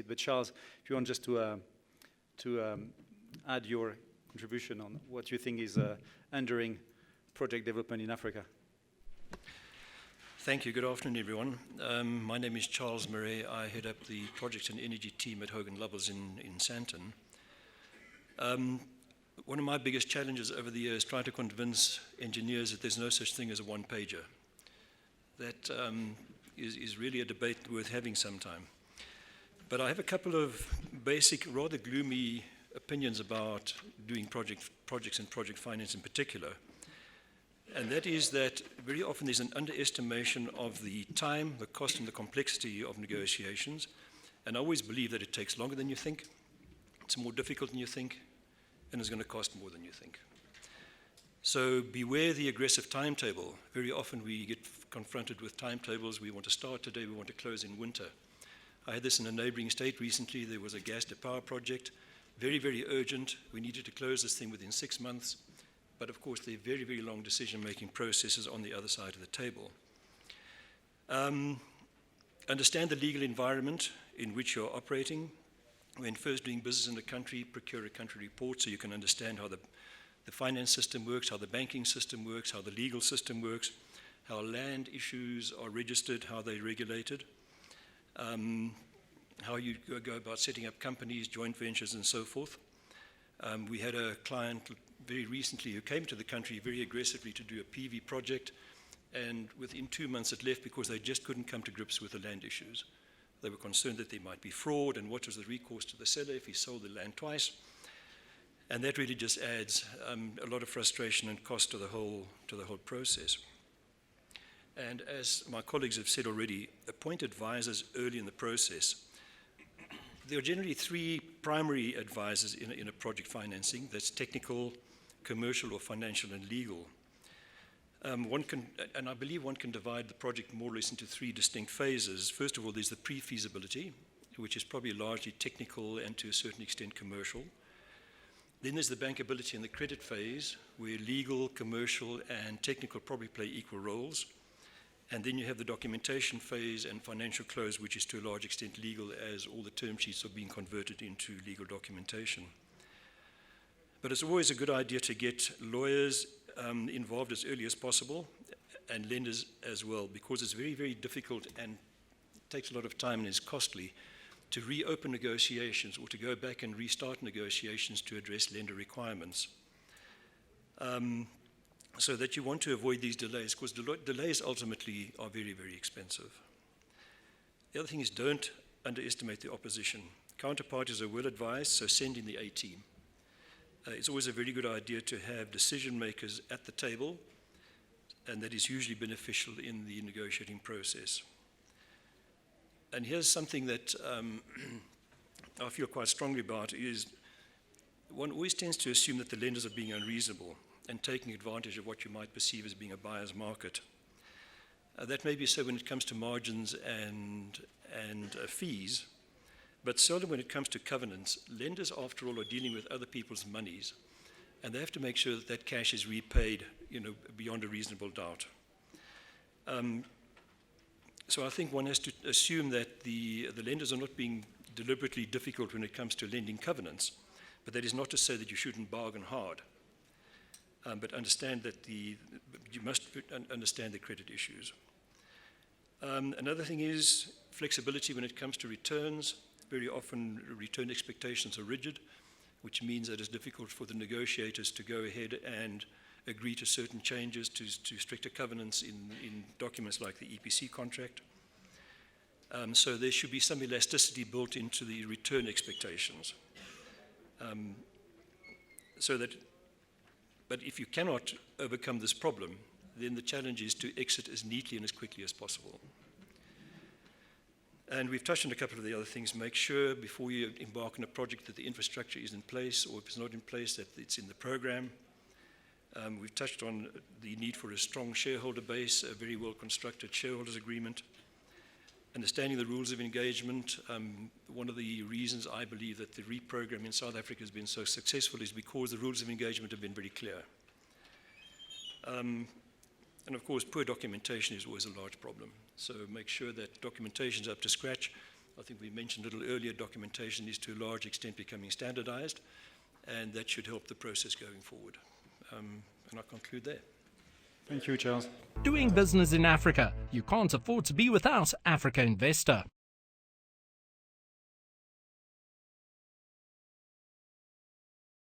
But Charles, if you want just to add your contribution on what you think is enduring project development in Africa. Thank you. Good afternoon, everyone. My name is Charles Marais. I head up the project and energy team at Hogan Lovells in Sandton. One of my biggest challenges over the years is trying to convince engineers that there's no such thing as a one-pager. That is really a debate worth having sometime. But I have a couple of basic, rather gloomy opinions about doing projects and project finance in particular. And that is that very often there's an underestimation of the time, the cost, and the complexity of negotiations. And I always believe that it takes longer than you think, it's more difficult than you think, and it's going to cost more than you think. So beware the aggressive timetable. Very often we get confronted with timetables. We want to start today, we want to close in winter. I had this in a neighboring state recently. There was a gas to power project, very, very urgent. We needed to close this thing within 6 months. But of course, there are very, very long decision-making processes on the other side of the table. Understand the legal environment in which you're operating. When first doing business in a country, procure a country report so you can understand how the finance system works, how the banking system works, how the legal system works, how land issues are registered, how they're regulated, how you go about setting up companies, joint ventures, and so forth. We had a client very recently who came to the country very aggressively to do a PV project, and within 2 months it left because they just couldn't come to grips with the land issues. They were concerned that there might be fraud, and what was the recourse to the seller if he sold the land twice. And that really just adds a lot of frustration and cost to the whole process. And as my colleagues have said already, appoint advisors early in the process. There are generally 3 primary advisors in a project financing. That's technical, commercial, or financial and legal. And I believe one can divide the project more or less into 3 distinct phases. First of all, there's the pre-feasibility, which is probably largely technical and to a certain extent commercial. Then there's the bankability and the credit phase, where legal, commercial, and technical probably play equal roles. And then you have the documentation phase and financial close, which is to a large extent legal, as all the term sheets are being converted into legal documentation. But it's always a good idea to get lawyers involved as early as possible, and lenders as well, because it's very, very difficult and takes a lot of time and is costly to reopen negotiations or to go back and restart negotiations to address lender requirements. So that you want to avoid these delays, because delays ultimately are very, very expensive. The other thing is, don't underestimate the opposition. Counterparties are well advised, so send in the A team. It's always a very good idea to have decision makers at the table, and that is usually beneficial in the negotiating process. And here's something that I feel quite strongly about, is one always tends to assume that the lenders are being unreasonable and taking advantage of what you might perceive as being a buyer's market. That may be so when it comes to margins and fees, but seldom when it comes to covenants. Lenders, after all, are dealing with other people's monies, and they have to make sure that that cash is repaid, beyond a reasonable doubt. So I think one has to assume that the lenders are not being deliberately difficult when it comes to lending covenants, but that is not to say that you shouldn't bargain hard. But understand that you must understand the credit issues. Another thing is flexibility when it comes to returns. Very often return expectations are rigid, which means that it's difficult for the negotiators to go ahead and agree to certain changes to stricter covenants in documents like the EPC contract. So there should be some elasticity built into the return expectations. But if you cannot overcome this problem, then the challenge is to exit as neatly and as quickly as possible. And we've touched on a couple of the other things. Make sure before you embark on a project that the infrastructure is in place, or if it's not in place, that it's in the program. We've touched on the need for a strong shareholder base, a very well-constructed shareholders agreement. Understanding the rules of engagement. One of the reasons I believe that the REAP program in South Africa has been so successful is because the rules of engagement have been very clear. And of course, poor documentation is always a large problem. So make sure that documentation is up to scratch I think we mentioned a little earlier, documentation is to a large extent becoming standardized, and that should help the process going forward. And I conclude there. Thank you, Charles. Doing business in Africa. You can't afford to be without Africa Investor.